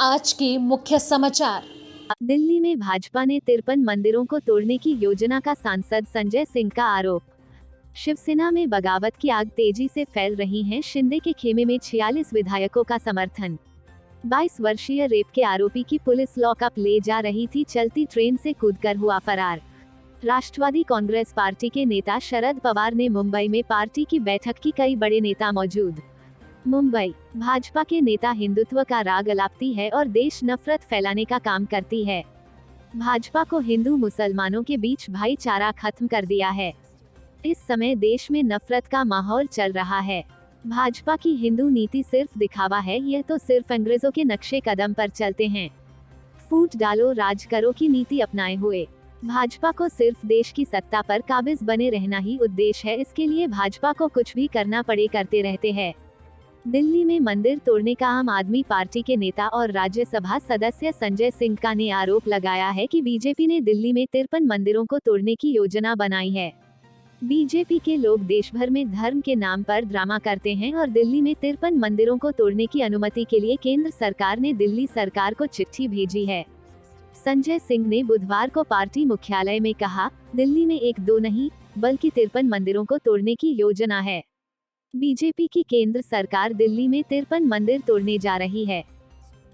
आज के मुख्य समाचार। दिल्ली में भाजपा ने 53 मंदिरों को तोड़ने की योजना का सांसद संजय सिंह का आरोप। शिवसेना में बगावत की आग तेजी से फैल रही है। शिंदे के खेमे में 46 विधायकों का समर्थन। 22 वर्षीय रेप के आरोपी की पुलिस लॉकअप ले जा रही थी, चलती ट्रेन से कूदकर हुआ फरार। राष्ट्रवादी कांग्रेस पार्टी के नेता शरद पवार ने मुंबई में पार्टी की बैठक की, कई बड़े नेता मौजूद। मुंबई भाजपा के नेता हिंदुत्व का राग अलापती है और देश नफरत फैलाने का काम करती है। भाजपा को हिंदू मुसलमानों के बीच भाईचारा खत्म कर दिया है। इस समय देश में नफरत का माहौल चल रहा है। भाजपा की हिंदू नीति सिर्फ दिखावा है, यह तो सिर्फ अंग्रेजों के नक्शे कदम पर चलते हैं। फूट डालो राज करो की नीति अपनाए हुए भाजपा को सिर्फ देश की सत्ता पर काबिज बने रहना ही उद्देश्य है। इसके लिए भाजपा को कुछ भी करना पड़े करते रहते हैं। दिल्ली में मंदिर तोड़ने का आम आदमी पार्टी के नेता और राज्यसभा सदस्य संजय सिंह का ने आरोप लगाया है कि बीजेपी ने दिल्ली में 53 मंदिरों को तोड़ने की योजना बनाई है। बीजेपी के लोग देश भर में धर्म के नाम पर ड्रामा करते हैं और दिल्ली में 53 मंदिरों को तोड़ने की अनुमति के लिए केंद्र सरकार ने दिल्ली सरकार को चिट्ठी भेजी है। संजय सिंह ने बुधवार को पार्टी मुख्यालय में कहा, दिल्ली में 1-2 नहीं बल्कि 53 मंदिरों को तोड़ने की योजना है। बीजेपी की केंद्र सरकार दिल्ली में 53 मंदिर तोड़ने जा रही है।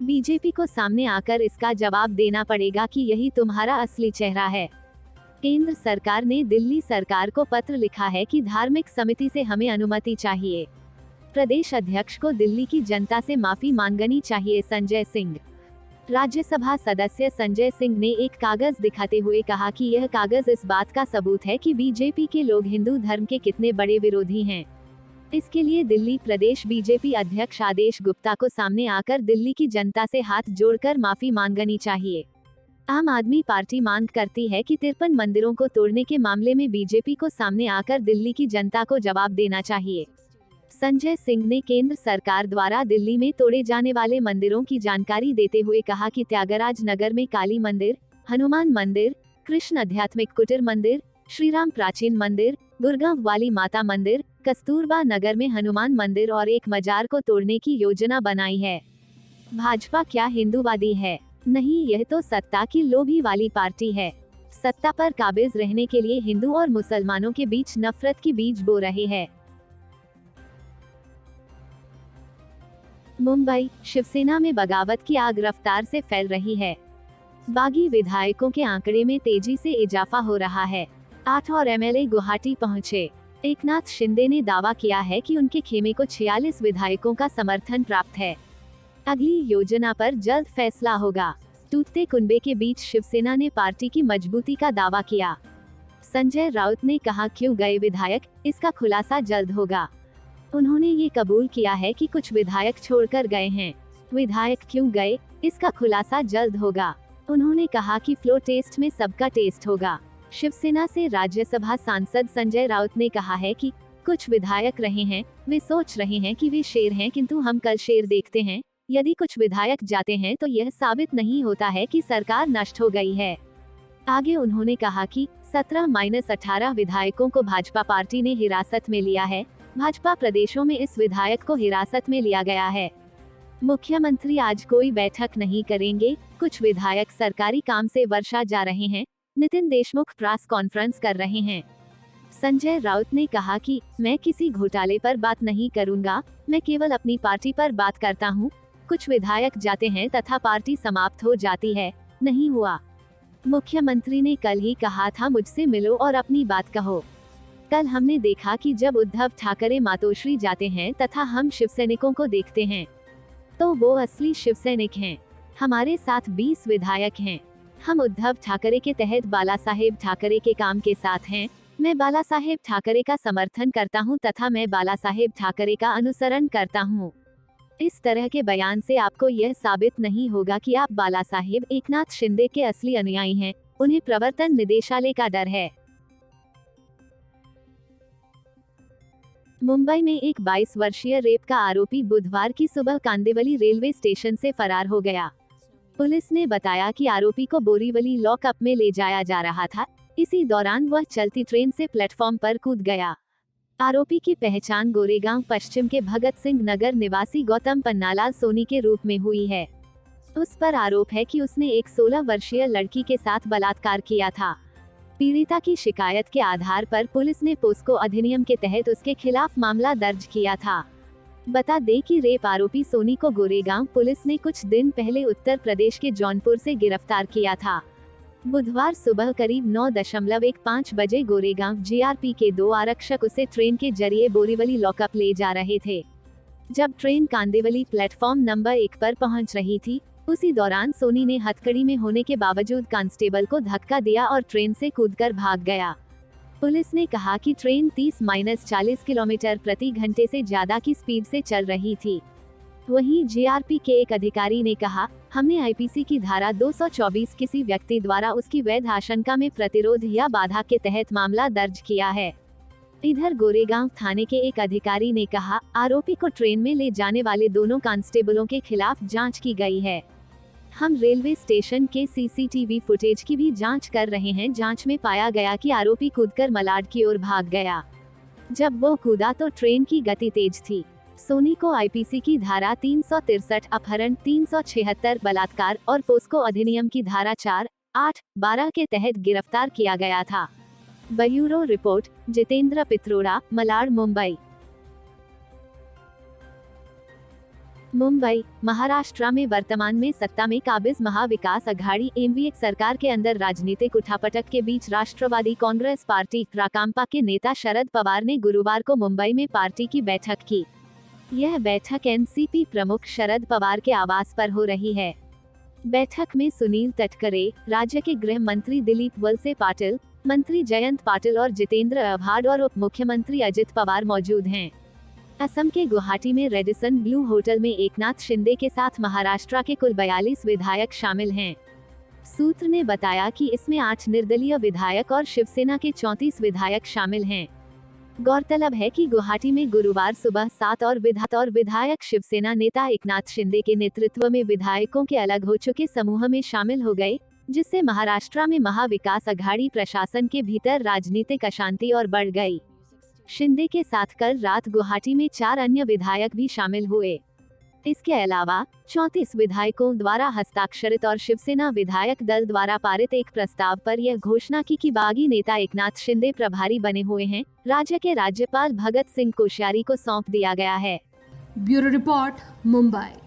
बीजेपी को सामने आकर इसका जवाब देना पड़ेगा कि यही तुम्हारा असली चेहरा है। केंद्र सरकार ने दिल्ली सरकार को पत्र लिखा है कि धार्मिक समिति से हमें अनुमति चाहिए। प्रदेश अध्यक्ष को दिल्ली की जनता से माफी मांगनी चाहिए। संजय सिंह। राज्यसभा सदस्य संजय सिंह ने एक कागज दिखाते हुए कहा कि यह कागज इस बात का सबूत है कि बीजेपी के लोग हिंदू धर्म के कितने बड़े विरोधी हैं। इसके लिए दिल्ली प्रदेश बीजेपी अध्यक्ष आदेश गुप्ता को सामने आकर दिल्ली की जनता से हाथ जोड़कर माफी मांगनी चाहिए। आम आदमी पार्टी मांग करती है कि 53 मंदिरों को तोड़ने के मामले में बीजेपी को सामने आकर दिल्ली की जनता को जवाब देना चाहिए। संजय सिंह ने केंद्र सरकार द्वारा दिल्ली में तोड़े जाने वाले मंदिरों की जानकारी देते हुए कहा कि त्यागराज नगर में काली मंदिर, हनुमान मंदिर, कृष्ण आध्यात्मिक कुटीर मंदिर, श्रीराम प्राचीन मंदिर, गुड़गांव वाली माता मंदिर, कस्तूरबा नगर में हनुमान मंदिर और एक मजार को तोड़ने की योजना बनाई है। भाजपा क्या हिंदूवादी है? नहीं, यह तो सत्ता की लोभी वाली पार्टी है। सत्ता पर काबिज रहने के लिए हिंदू और मुसलमानों के बीच नफरत की बीज बो रहे हैं। मुंबई शिवसेना में बगावत की आग रफ्तार से फैल रही है। बागी विधायकों के आंकड़े में तेजी से इजाफा हो रहा है। 8 और एमएलए गुवाहाटी पहुंचे। एकनाथ शिंदे ने दावा किया है कि उनके खेमे को 46 विधायकों का समर्थन प्राप्त है। अगली योजना पर जल्द फैसला होगा। टूटते कुनबे के बीच शिवसेना ने पार्टी की मजबूती का दावा किया। संजय राउत ने कहा, क्यों गए विधायक, इसका खुलासा जल्द होगा। उन्होंने ये कबूल किया है कि कुछ विधायक छोड़कर गए हैं। विधायक क्यों गए, इसका खुलासा जल्द होगा। उन्होंने कहा कि फ्लो टेस्ट में सबका टेस्ट होगा। शिवसेना से राज्यसभा सांसद संजय राउत ने कहा है कि कुछ विधायक रहे हैं, वे सोच रहे हैं कि वे शेर हैं, किंतु हम कल शेर देखते हैं। यदि कुछ विधायक जाते हैं तो यह साबित नहीं होता है कि सरकार नष्ट हो गई है। आगे उन्होंने कहा कि 17-18 विधायकों को भाजपा पार्टी ने हिरासत में लिया है। भाजपा प्रदेशों में इस विधायक को हिरासत में लिया गया है। मुख्यमंत्री आज कोई बैठक नहीं करेंगे। कुछ विधायक सरकारी काम से वर्षा जा रहे हैं। नितिन देशमुख प्रेस कॉन्फ्रेंस कर रहे हैं। संजय राउत ने कहा कि मैं किसी घोटाले पर बात नहीं करूंगा, मैं केवल अपनी पार्टी पर बात करता हूं। कुछ विधायक जाते हैं तथा पार्टी समाप्त हो जाती है, नहीं हुआ। मुख्यमंत्री ने कल ही कहा था, मुझसे मिलो और अपनी बात कहो। कल हमने देखा कि जब उद्धव ठाकरे मातोश्री जाते हैं तथा हम शिवसैनिकों को देखते हैं तो वो असली शिवसैनिक हैं। हमारे साथ 20 विधायक हैं। हम उद्धव ठाकरे के तहत बाला साहेब ठाकरे के काम के साथ हैं। मैं बाला साहेब ठाकरे का समर्थन करता हूं तथा मैं बाला साहेब ठाकरे का अनुसरण करता हूं। इस तरह के बयान से आपको यह साबित नहीं होगा कि आप बाला साहेब एकनाथ शिंदे के असली अनुयायी हैं। उन्हें प्रवर्तन निदेशालय का डर है। मुंबई में एक 22 वर्षीय रेप का आरोपी बुधवार की सुबह कांदिवली रेलवे स्टेशन से फरार हो गया। पुलिस ने बताया कि आरोपी को बोरीवली लॉकअप में ले जाया जा रहा था। इसी दौरान वह चलती ट्रेन से प्लेटफॉर्म पर कूद गया। आरोपी की पहचान गोरेगांव पश्चिम के भगत सिंह नगर निवासी गौतम पन्नालाल सोनी के रूप में हुई है। उस पर आरोप है कि उसने एक 16 वर्षीय लड़की के साथ बलात्कार किया था। पीड़िता की शिकायत के आधार पर पुलिस ने पोस्को अधिनियम के तहत उसके खिलाफ मामला दर्ज किया था। बता दें कि रेप आरोपी सोनी को गोरेगांव पुलिस ने कुछ दिन पहले उत्तर प्रदेश के जौनपुर से गिरफ्तार किया था। बुधवार सुबह करीब 9:15 बजे गोरेगांव जीआरपी के 2 आरक्षक उसे ट्रेन के जरिए बोरीवली लॉकअप ले जा रहे थे। जब ट्रेन कांदिवली प्लेटफॉर्म नंबर 1 पर पहुंच रही थी, उसी दौरान सोनी ने हथकड़ी में होने के बावजूद कांस्टेबल को धक्का दिया और ट्रेन से कूदकर भाग गया। पुलिस ने कहा कि ट्रेन 30-40 किलोमीटर प्रति घंटे से ज्यादा की स्पीड से चल रही थी। वहीं जीआरपी के एक अधिकारी ने कहा, हमने आईपीसी की धारा 224 किसी व्यक्ति द्वारा उसकी वैध आशंका में प्रतिरोध या बाधा के तहत मामला दर्ज किया है। इधर गोरेगांव थाने के एक अधिकारी ने कहा, आरोपी को ट्रेन में ले जाने वाले दोनों कांस्टेबलों के खिलाफ जांच की गई है। हम रेलवे स्टेशन के सीसीटीवी फुटेज की भी जांच कर रहे हैं। जांच में पाया गया कि आरोपी कूदकर मलाड की ओर भाग गया। जब वो कूदा तो ट्रेन की गति तेज थी। सोनी को आईपीसी की धारा 363 अपहरण, 376 बलात्कार और पोस्को अधिनियम की धारा 4, 8, 12 के तहत गिरफ्तार किया गया था। Bureau report, Jitendra Pitroda, Malad, Mumbai. मुंबई, महाराष्ट्र में वर्तमान में सत्ता में काबिज महाविकास अघाड़ी एमवीएक सरकार के अंदर राजनीतिक उठापटक के बीच राष्ट्रवादी कांग्रेस पार्टी राकांपा के नेता शरद पवार ने गुरुवार को मुंबई में पार्टी की बैठक की। यह बैठक एनसीपी प्रमुख शरद पवार के आवास पर हो रही है। बैठक में सुनील तटकरे, राज्य के गृह मंत्री दिलीप वलसे पाटिल, मंत्री जयंत पाटिल और जितेंद्र आव्हाड और उप मुख्यमंत्री अजित पवार मौजूद हैं। असम के गुवाहाटी में रेडिसन ब्लू होटल में एकनाथ शिंदे के साथ महाराष्ट्र के कुल 42 विधायक शामिल हैं। सूत्र ने बताया कि इसमें 8 निर्दलीय विधायक और शिवसेना के 34 विधायक शामिल हैं। गौरतलब है कि गुवाहाटी में गुरुवार सुबह 7 और विधायक शिवसेना नेता एकनाथ शिंदे के नेतृत्व में विधायकों के अलग हो चुके समूह में शामिल हो गए, जिससे महाराष्ट्र में महाविकास अघाड़ी प्रशासन के भीतर राजनीतिक अशांति और बढ़ गई। शिंदे के साथ कल रात गुवाहाटी में 4 अन्य विधायक भी शामिल हुए। इसके अलावा 34 विधायकों द्वारा हस्ताक्षरित और शिवसेना विधायक दल द्वारा पारित एक प्रस्ताव पर यह घोषणा की कि बागी नेता एकनाथ शिंदे प्रभारी बने हुए हैं। राज्य के राज्यपाल भगत सिंह कोश्यारी को सौंप दिया गया है। Bureau report, Mumbai.